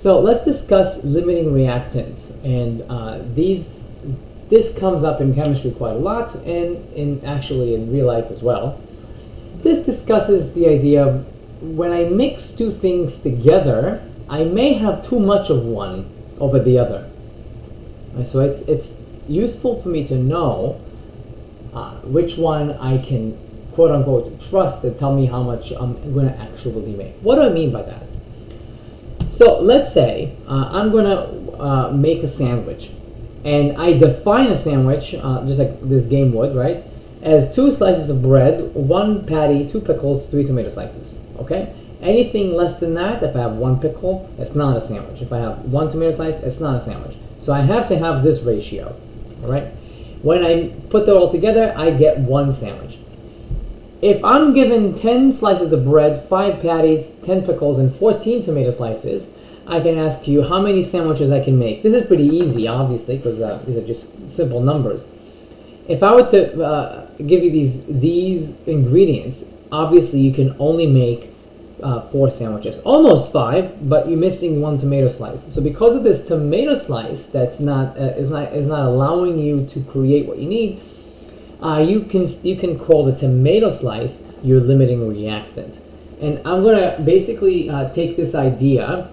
So let's discuss limiting reactants, and this comes up in chemistry quite a lot, and actually in real life as well. This discusses the idea of when I mix two things together, I may have too much of one over the other. Right, so it's useful for me to know which one I can quote unquote trust to tell me how much I'm going to actually make. What do I mean by that? So let's say I'm going to make a sandwich, and I define a sandwich just like this game would, right, as 2 slices of bread, 1 patty, 2 pickles, 3 tomato slices. Okay? Anything less than that, if I have 1 pickle, it's not a sandwich. If I have 1 tomato slice, it's not a sandwich. So I have to have this ratio. All right? When I put that all together, I get 1 sandwich. If I'm given 10 slices of bread, 5 patties, 10 pickles, and 14 tomato slices, I can ask you how many sandwiches I can make. This is pretty easy, obviously, because these are just simple numbers. If I were to give you these ingredients, obviously you can only make 4 sandwiches, almost 5, but you're missing 1 tomato slice. So because of this tomato slice that's not is not allowing you to create what you need, you can call the tomato slice your limiting reactant. And I'm going to basically take this idea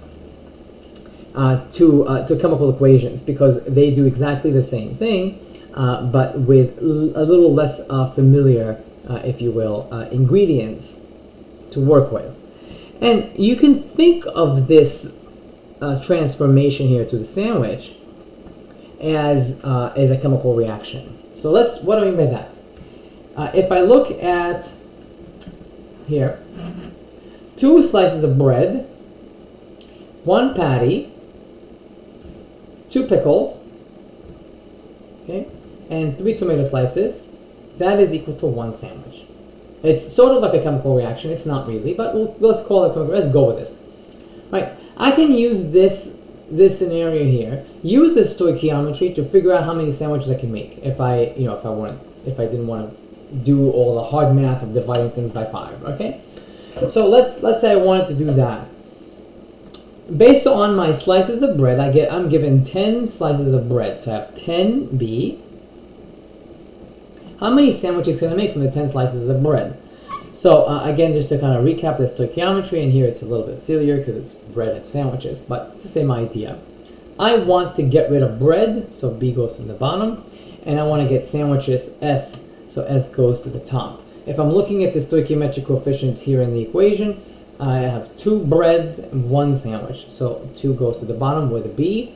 to chemical equations, because they do exactly the same thing, but with a little less familiar, if you will, ingredients to work with. And you can think of this transformation here to the sandwich as a chemical reaction. So what do I mean by that? If I look at here, 2 slices of bread, 1 patty, 2 pickles, okay, and 3 tomato slices, that is equal to 1 sandwich. It's sort of like a chemical reaction. It's not really, but let's call it chemical. Let's go with this. Right? I can use this scenario here, use the stoichiometry to figure out how many sandwiches I can make if I didn't want to do all the hard math of dividing things by 5. Okay? So let's say I wanted to do that. Based on my slices of bread, I'm given 10 slices of bread. So I have 10B. How many sandwiches can I make from the 10 slices of bread? So again, just to kind of recap the stoichiometry, and here it's a little bit sillier because it's bread and sandwiches, but it's the same idea. I want to get rid of bread, so B goes to the bottom, and I want to get sandwiches, S, so S goes to the top. If I'm looking at the stoichiometric coefficients here in the equation, I have 2 breads and 1 sandwich. So 2 goes to the bottom with a B,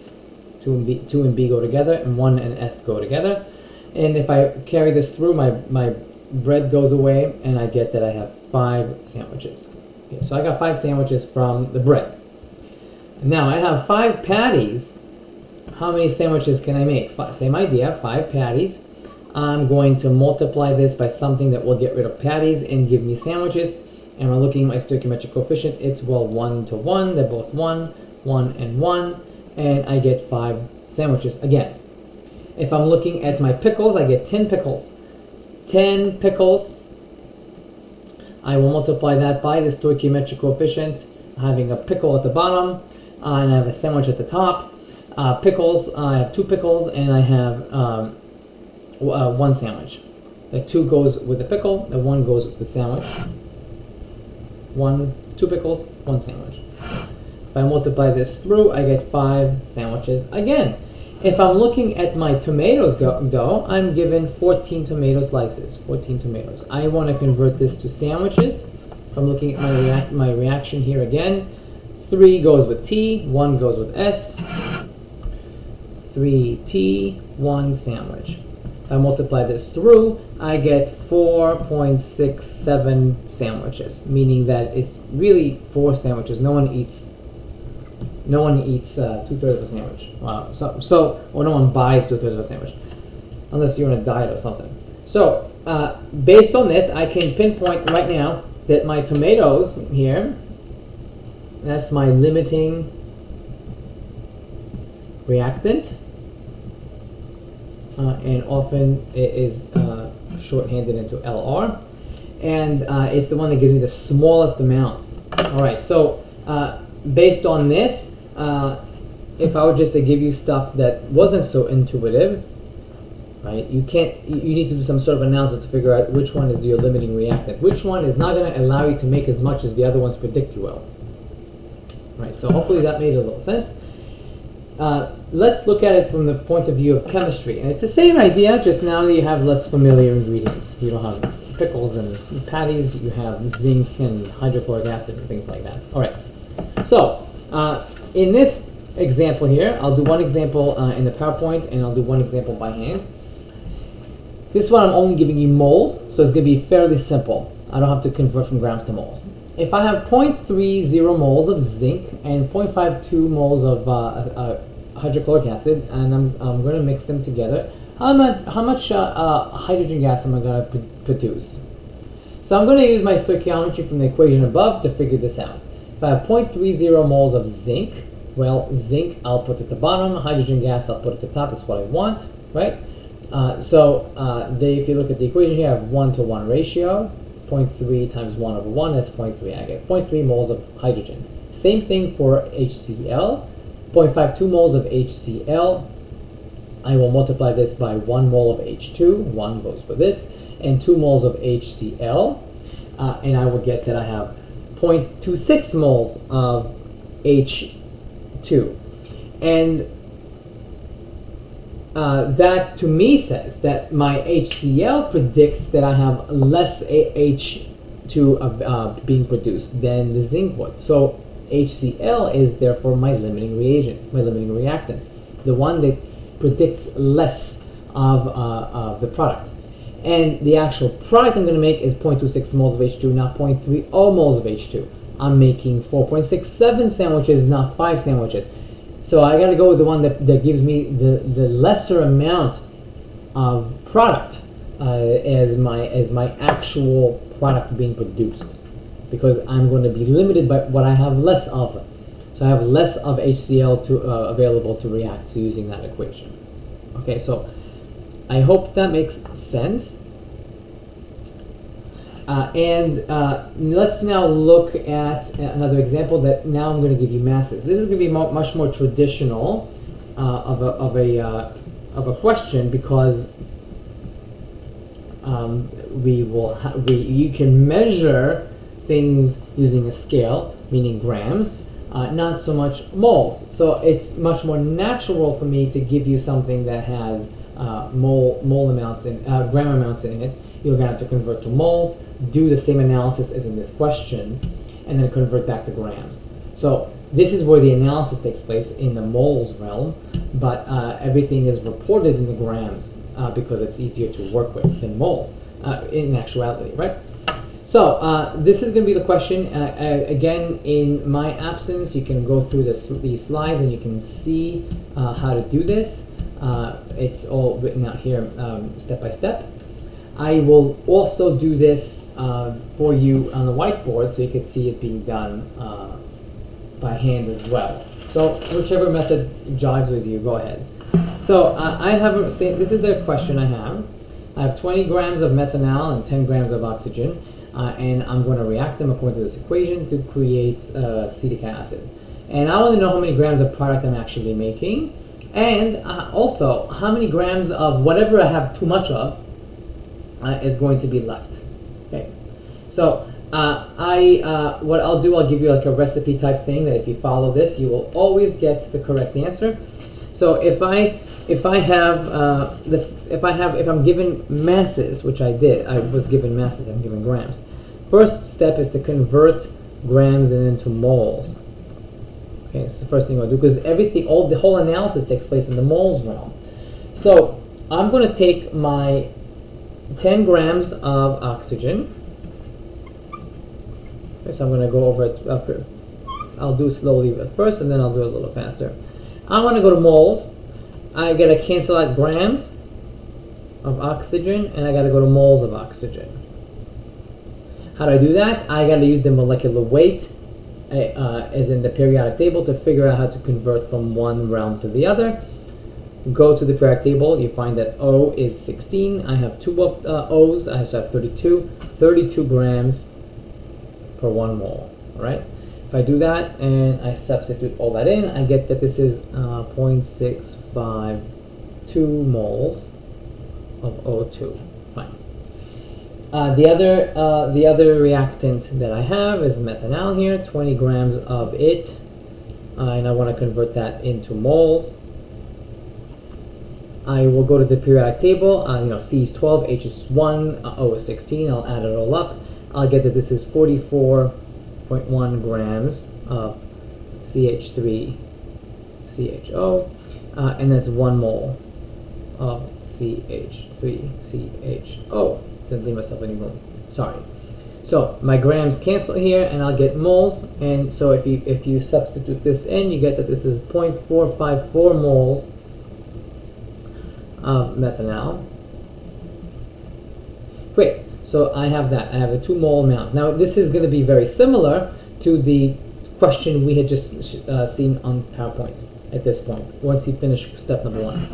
2 and B go together, and 1 and S go together. And if I carry this through, my bread goes away, and I get that I have 5 sandwiches. Okay, so I got 5 sandwiches from the bread. Now I have 5 patties. How many sandwiches can I make? Same idea, 5 patties. I'm going to multiply this by something that will get rid of patties and give me sandwiches. And we're looking at my stoichiometric coefficient. It's, well, 1 to 1. They're both 1, 1 and 1. And I get 5 sandwiches again. If I'm looking at my pickles, I get 10 pickles. 10 pickles. I will multiply that by the stoichiometric coefficient, having a pickle at the bottom, and I have a sandwich at the top. Pickles, I have 2 pickles, and I have 1 sandwich. The 2 goes with the pickle, the 1 goes with the sandwich. 2 pickles, 1 sandwich. If I multiply this through, I get 5 sandwiches again. If I'm looking at my tomatoes though, I'm given 14 tomato slices, 14 tomatoes. I want to convert this to sandwiches. If I'm looking at my reaction here again, 3 goes with T, 1 goes with S, 3T, 1 sandwich. If I multiply this through, I get 4.67 sandwiches, meaning that it's really 4 sandwiches. No one eats 2/3 of a sandwich. Wow. Or no one buys 2/3 of a sandwich, unless you're on a diet or something. So based on this, I can pinpoint right now that my tomatoes here, that's my limiting reactant, and often it is shorthanded into LR, and it's the one that gives me the smallest amount. All right, so based on this, if I were just to give you stuff that wasn't so intuitive, right? You need to do some sort of analysis to figure out which one is your limiting reactant, which one is not going to allow you to make as much as the other ones predict you will. Right, so hopefully that made a little sense. Let's look at it from the point of view of chemistry. And it's the same idea, just now that you have less familiar ingredients. You don't have pickles and patties, you have zinc and hydrochloric acid and things like that. All right, so in this example here, I'll do one example in the PowerPoint, and I'll do one example by hand. This one I'm only giving you moles, so it's going to be fairly simple. I don't have to convert from grams to moles. If I have 0.30 moles of zinc and 0.52 moles of hydrochloric acid, and I'm going to mix them together, how much hydrogen gas am I going to produce? So I'm going to use my stoichiometry from the equation above to figure this out. If I have 0.30 moles of zinc, well, zinc I'll put at the bottom, hydrogen gas I'll put at the top. That's what I want, right? If you look at the equation here, I have 1-to-1 ratio. 0.3 times 1 over 1, that's 0.3. I get 0.3 moles of hydrogen. Same thing for HCl. 0.52 moles of HCl. I will multiply this by 1 mole of H2. 1 goes for this. And 2 moles of HCl. And I will get that I have 0.26 moles of H2. And that to me says that my HCl predicts that I have less H2 being produced than the zinc would. So HCl is therefore my limiting reagent, my limiting reactant, the one that predicts less of the product. And the actual product I'm going to make is 0.26 moles of H2, not 0.30 moles of H2. I'm making 4.67 sandwiches, not 5 sandwiches. So I got to go with the one that gives me the lesser amount of product as my actual product being produced, because I'm going to be limited by what I have less of. So I have less of HCl available to react to using that equation. Okay, so I hope that makes sense. Let's now look at another example that now I'm going to give you masses. This is going to be much more traditional of a question, because you can measure things using a scale, meaning grams, not so much moles. So it's much more natural for me to give you something that has mole amounts and gram amounts in it. You're going to have to convert to moles, do the same analysis as in this question, and then convert back to grams. So this is where the analysis takes place in the moles realm, but everything is reported in the grams because it's easier to work with than moles in actuality, right? So this is going to be the question. Again, in my absence, you can go through these slides and you can see how to do this. It's all written out here step by step. I will also do this for you on the whiteboard so you can see it being done by hand as well. So whichever method jives with you, go ahead. So this is the question I have. I have 20 grams of methanol and 10 grams of oxygen, and I'm going to react them according to this equation to create acetic acid. And I want to know how many grams of product I'm actually making, and also how many grams of whatever I have too much of is going to be left. Okay, so what I'll do, I'll give you like a recipe type thing that if you follow this, you will always get the correct answer. So if I'm given masses, which I did, I was given masses, I'm given grams. First step is to convert grams into moles. Okay, it's the first thing I'll do, because the whole analysis takes place in the moles realm. So I'm going to take my 10 grams of oxygen. Okay, so I'm going to go over it. I'll do slowly at first, and then I'll do it a little faster. I want to go to moles. I got to cancel out grams of oxygen, and I got to go to moles of oxygen. How do I do that? I got to use the molecular weight, as in the periodic table, to figure out how to convert from one realm to the other. Go to the periodic table, you find that O is 16. I have 2 of O's, I have 32 grams per 1 mole. All right. If If I do that and I substitute all that in, I get that this is 0.652 moles of O2. Fine. The other reactant that I have is methanol here, 20 grams of it, and I want to convert that into moles. I will go to the periodic table. C is 12, H is 1, O is 16. I'll add it all up. I'll get that this is 44.1 grams of CH3CHO, and that's 1 mole of CH3CHO. Didn't leave myself any room. Sorry. So my grams cancel here, and I'll get moles. And so if you substitute this in, you get that this is 0.454 moles of methanol. Great. So I have that. I have a 2 mole amount. Now this is going to be very similar to the question we had just seen on PowerPoint at this point, once you finish step number 1.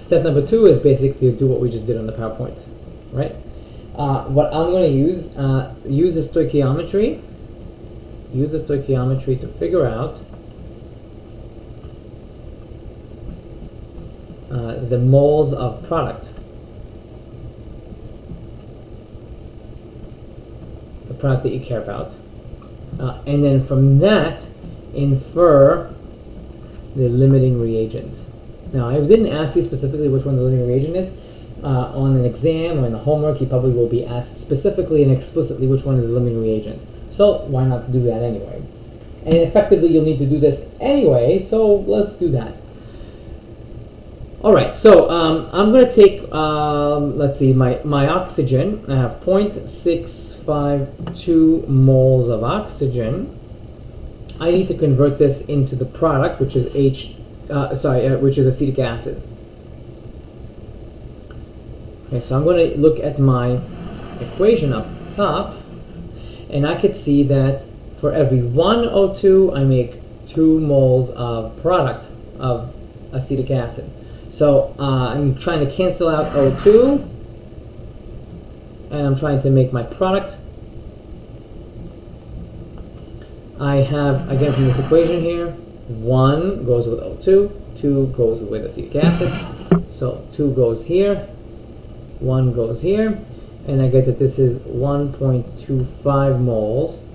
Step number 2 is basically to do what we just did on the PowerPoint, right? What I'm going to use the stoichiometry. Use the stoichiometry to figure out the moles of product. The product that you care about. And then from that, infer the limiting reagent. Now, I didn't ask you specifically which one the limiting reagent is. On an exam or in the homework, you probably will be asked specifically and explicitly which one is the limiting reagent. So why not do that anyway? And effectively, you'll need to do this anyway, so let's do that. All right, so I'm going to take, let's see, my oxygen. I have 0.652 moles of oxygen. I need to convert this into the product, which is which is acetic acid. Okay, so I'm going to look at my equation up top, and I could see that for every 1 O2, I make 2 moles of product of acetic acid. So I'm trying to cancel out O2, and I'm trying to make my product. I have, again from this equation here, 1 goes with O2, 2 goes with acetic acid. So 2 goes here, 1 goes here, and I get that this is 1.25 moles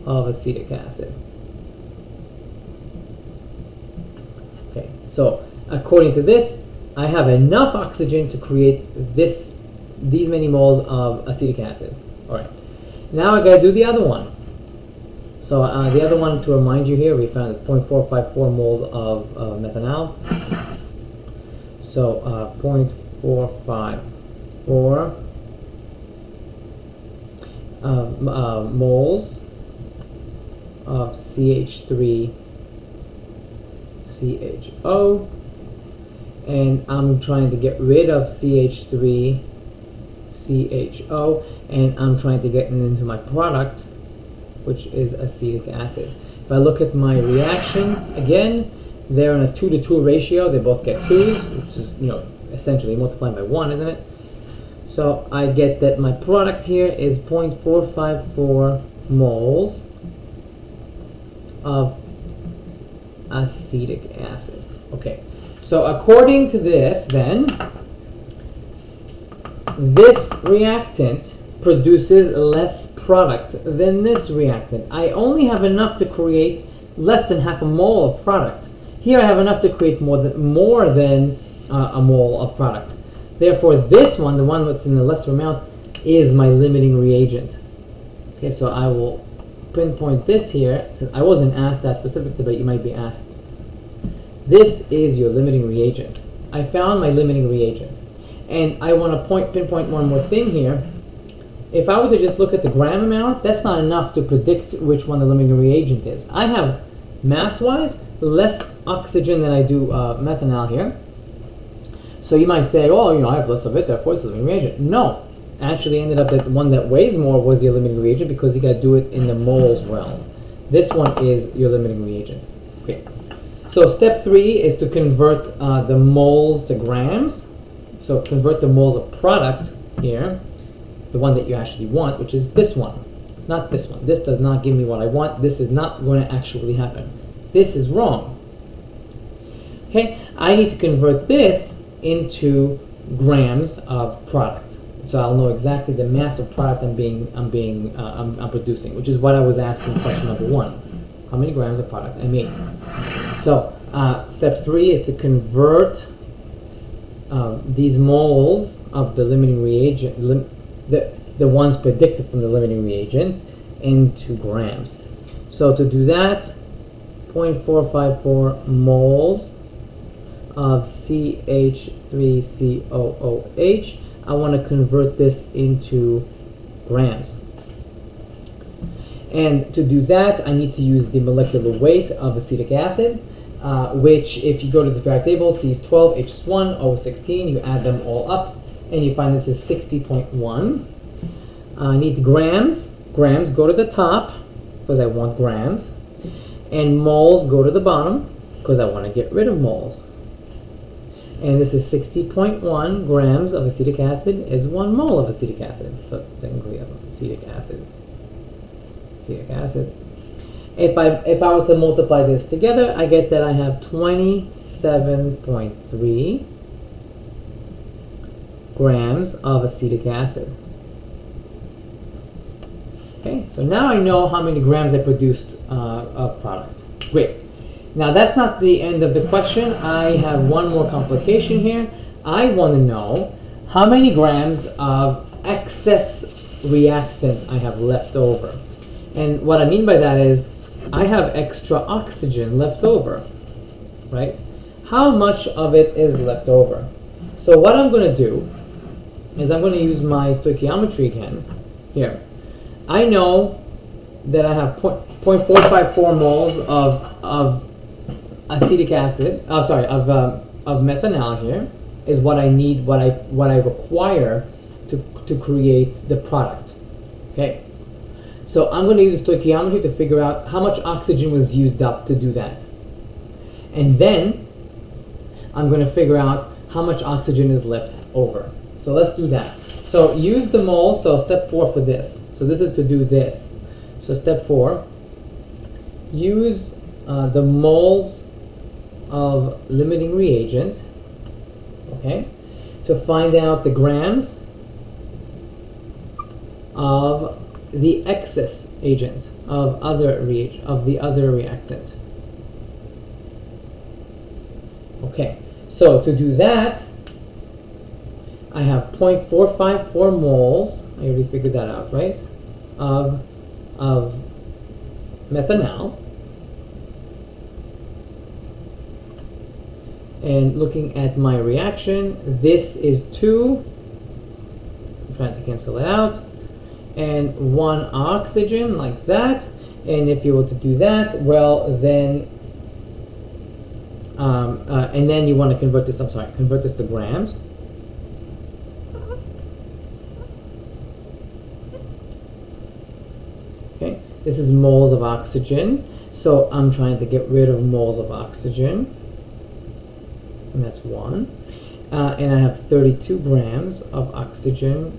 of acetic acid. Okay, so according to this, I have enough oxygen to create these many moles of acetic acid. All right, now I got to do the other one. So the other one, to remind you here, we found 0.454 moles of methanol. So 0.454 moles of CH3CHO, and I'm trying to get rid of CH3CHO, and I'm trying to get it into my product, which is acetic acid. If I look at my reaction, again, they're in a 2-to-2 ratio. They both get 2s, which is, essentially multiplied by 1, isn't it? So I get that my product here is 0.454 moles of acetic acid. Okay, so according to this, then, this reactant produces less product than this reactant. I only have enough to create less than half a mole of product. Here I have enough to create more than a mole of product. Therefore, this one, the one that's in the lesser amount, is my limiting reagent. Okay, so I will pinpoint this here. So I wasn't asked that specifically, but you might be asked. This is your limiting reagent. I found my limiting reagent. And I want to pinpoint one more thing here. If I were to just look at the gram amount, that's not enough to predict which one the limiting reagent is. I have, mass-wise, less oxygen than I do methanol here. So you might say, oh, I have less of it, therefore it's the limiting reagent. No, actually ended up that the one that weighs more was your limiting reagent, because you got to do it in the moles realm. This one is your limiting reagent. Okay. So step 3 is to convert the moles to grams. So convert the moles of product here, the one that you actually want, which is this one. not this one. This does not give me what I want. This is not going to actually happen. This is wrong. Okay, I need to convert this into grams of product, so I'll know exactly the mass of product I'm producing, which is what I was asked in question number 1. How many grams of product I made? So step 3 is to convert these moles of the limiting reagent, the ones predicted from the limiting reagent, into grams. So to do that, 0.454 moles of CH3COOH. I want to convert this into grams. And to do that, I need to use the molecular weight of acetic acid, which, if you go to the periodic table, C is 12, H is 1, O is 16. You add them all up, and you find this is 60.1. I need grams. Grams go to the top, because I want grams. And moles go to the bottom, because I want to get rid of moles. And this is 60.1 grams of acetic acid is 1 mole of acetic acid. So technically, acetic acid. If I were to multiply this together, I get that I have 27.3 grams of acetic acid. Okay, so now I know how many grams I produced of product. Great. Now that's not the end of the question. I have one more complication here. I want to know how many grams of excess reactant I have left over. And what I mean by that is I have extra oxygen left over, right? How much of it is left over? So what I'm going to do is I'm going to use my stoichiometry again here. I know that I have 0.454 moles of acetic acid, of methanol here, is what I need, what I require to create the product. Okay, so I'm going to use stoichiometry to figure out how much oxygen was used up to do that, and then I'm going to figure out how much oxygen is left over. So let's do that. So use the moles. So step 4 for this. So this is to do this. So step 4, use the moles of limiting reagent, okay, to find out the grams of the excess agent of the other reactant. Okay, so to do that, I have 0.454 moles. I already figured that out, right? Of methanol. And looking at my reaction, this is 2. I'm trying to cancel it out. And 1 oxygen, like that. And if you were to do that, well, then, and then you want to convert this, convert this to grams. Okay, this is moles of oxygen. So I'm trying to get rid of moles of oxygen. And that's 1. And I have 32 grams of oxygen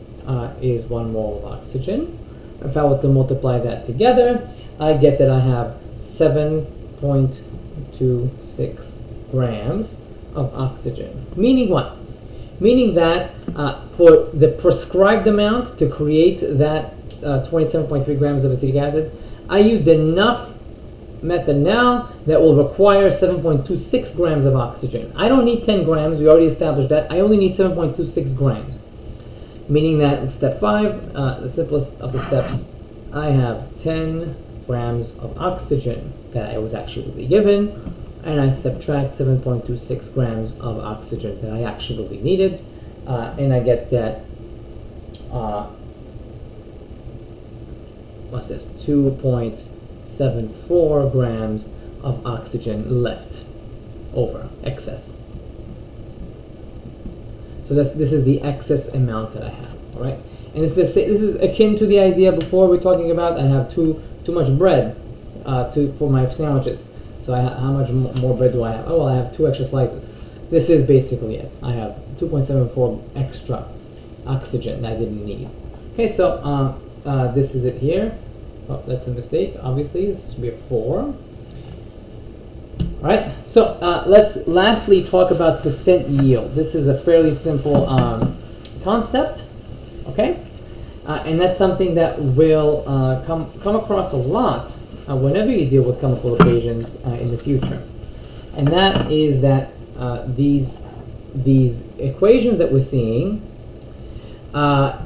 is 1 mole of oxygen. If I were to multiply that together, I get that I have 7.26 grams of oxygen. Meaning what? Meaning that for the prescribed amount to create that 27.3 grams of acetic acid, I used enough methanol that will require 7.26 grams of oxygen. I don't need 10 grams, we already established that. I only need 7.26 grams. Meaning that in step 5, the simplest of the steps, I have 10 grams of oxygen that I was actually given, and I subtract 7.26 grams of oxygen that I actually needed, and I get that, what's this, 2.74 grams of oxygen left over, excess. So this is the excess amount that I have, all right? And this is akin to the idea before we're talking about I have too much bread for my sandwiches. So how much more bread do I have? Oh, well, I have 2 extra slices. This is basically it. I have 2.74 extra oxygen that I didn't need. Okay, so this is it here. Oh, that's a mistake. Obviously, this should be a 4. All right. So let's lastly talk about percent yield. This is a fairly simple concept. Okay. And that's something that will come across a lot whenever you deal with chemical equations in the future. And that is that these equations that we're seeing are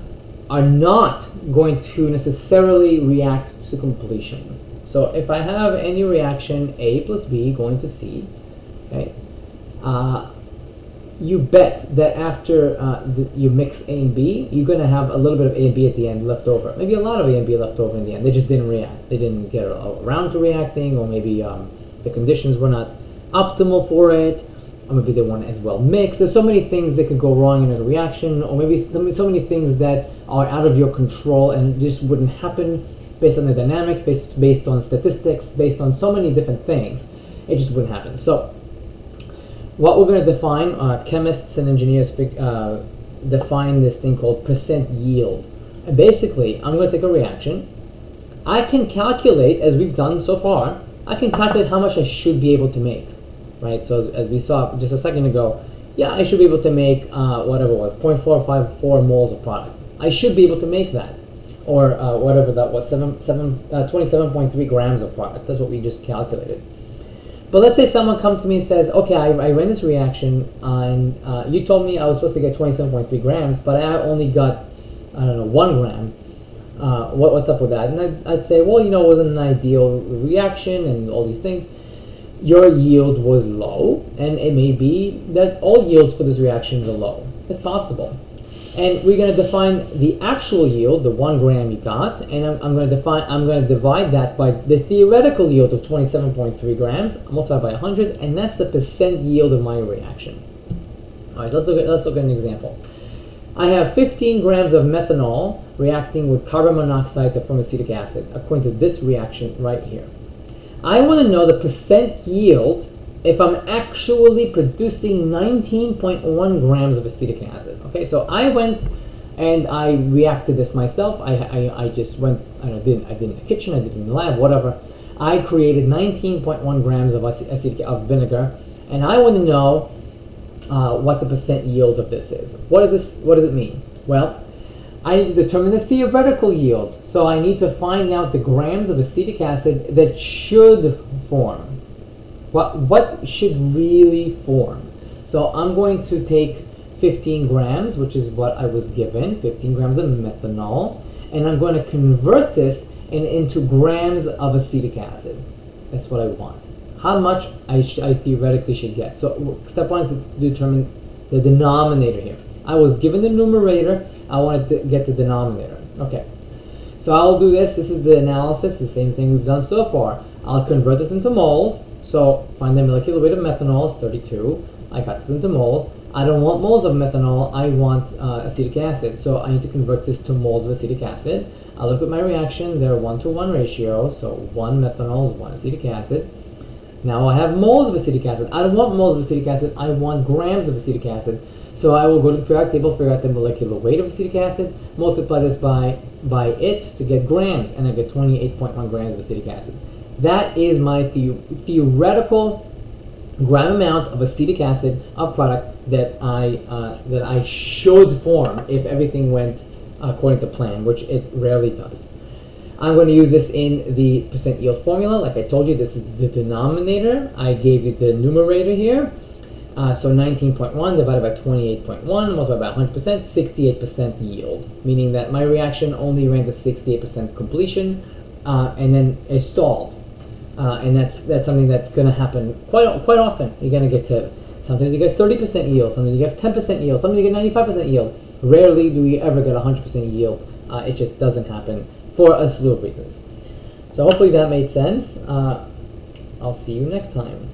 not going to necessarily react to completion. So if I have any reaction A plus B going to C, okay, you bet that after you mix A and B, you're going to have a little bit of A and B at the end left over. Maybe a lot of A and B left over in the end. They just didn't react. They didn't get around to reacting, or maybe the conditions were not optimal for it, or maybe they weren't as well mixed. There's so many things that could go wrong in a reaction, or maybe so many things that are out of your control and just wouldn't happen based on the dynamics, based on statistics, based on so many different things. It just wouldn't happen. So what we're going to define, chemists and engineers define this thing called percent yield. And basically, I'm going to take a reaction. I can calculate, as we've done so far, I can calculate how much I should be able to make, right? So as we saw just a second ago, yeah, I should be able to make whatever it was, 0.454 moles of product. I should be able to make that, or whatever that was, 27.3 grams of product. That's what we just calculated. But let's say someone comes to me and says, okay, I ran this reaction, and you told me I was supposed to get 27.3 grams, but I only got, I don't know, 1 gram. What's up with that? And I'd say, well, you know, it wasn't an ideal reaction and all these things. Your yield was low, and it may be that all yields for this reaction are low. It's possible. And we're going to define the actual yield, the 1 gram you got, and I'm going to divide that by the theoretical yield of 27.3 grams, multiplied by 100, and that's the percent yield of my reaction. All right, so let's look at an example. I have 15 grams of methanol reacting with carbon monoxide to form acetic acid, according to this reaction right here. I want to know the percent yield if I'm actually producing 19.1 grams of acetic acid. Okay, so I went and I reacted this myself. I just went, I did it in the kitchen, I did it in the lab, whatever. I created 19.1 grams of vinegar, and I want to know what the percent yield of this is. What does it mean? Well, I need to determine the theoretical yield. So I need to find out the grams of acetic acid that should form. What should really form? So I'm going to take 15 grams, which is what I was given, 15 grams of methanol, and I'm going to convert this into grams of acetic acid. That's what I want. How much I theoretically should get. So step 1 is to determine the denominator here. I was given the numerator, I wanted to get the denominator. Okay, so I'll do this. This is the analysis, the same thing we've done so far. I'll convert this into moles. So find the molecular weight of methanol is 32. I got this into moles. I don't want moles of methanol, I want acetic acid. So I need to convert this to moles of acetic acid. I look at my reaction, they're 1-to-1 ratio, so 1 methanol is 1 acetic acid. Now I have moles of acetic acid. I don't want moles of acetic acid, I want grams of acetic acid. So I will go to the periodic table, figure out the molecular weight of acetic acid, multiply this by it to get grams, and I get 28.1 grams of acetic acid. That is my theoretical gram amount of acetic acid of product that I should form if everything went according to plan, which it rarely does. I'm going to use this in the percent yield formula. Like I told you, this is the denominator. I gave you the numerator here. So 19.1 divided by 28.1 multiplied by 100%, 68% yield, meaning that my reaction only ran to 68% completion, and then it stalled. And that's something that's going to happen quite often. You're going to get to, sometimes you get 30% yield, sometimes you get 10% yield, sometimes you get 95% yield. Rarely do we ever get 100% yield. It just doesn't happen for a slew of reasons. So hopefully that made sense. I'll see you next time.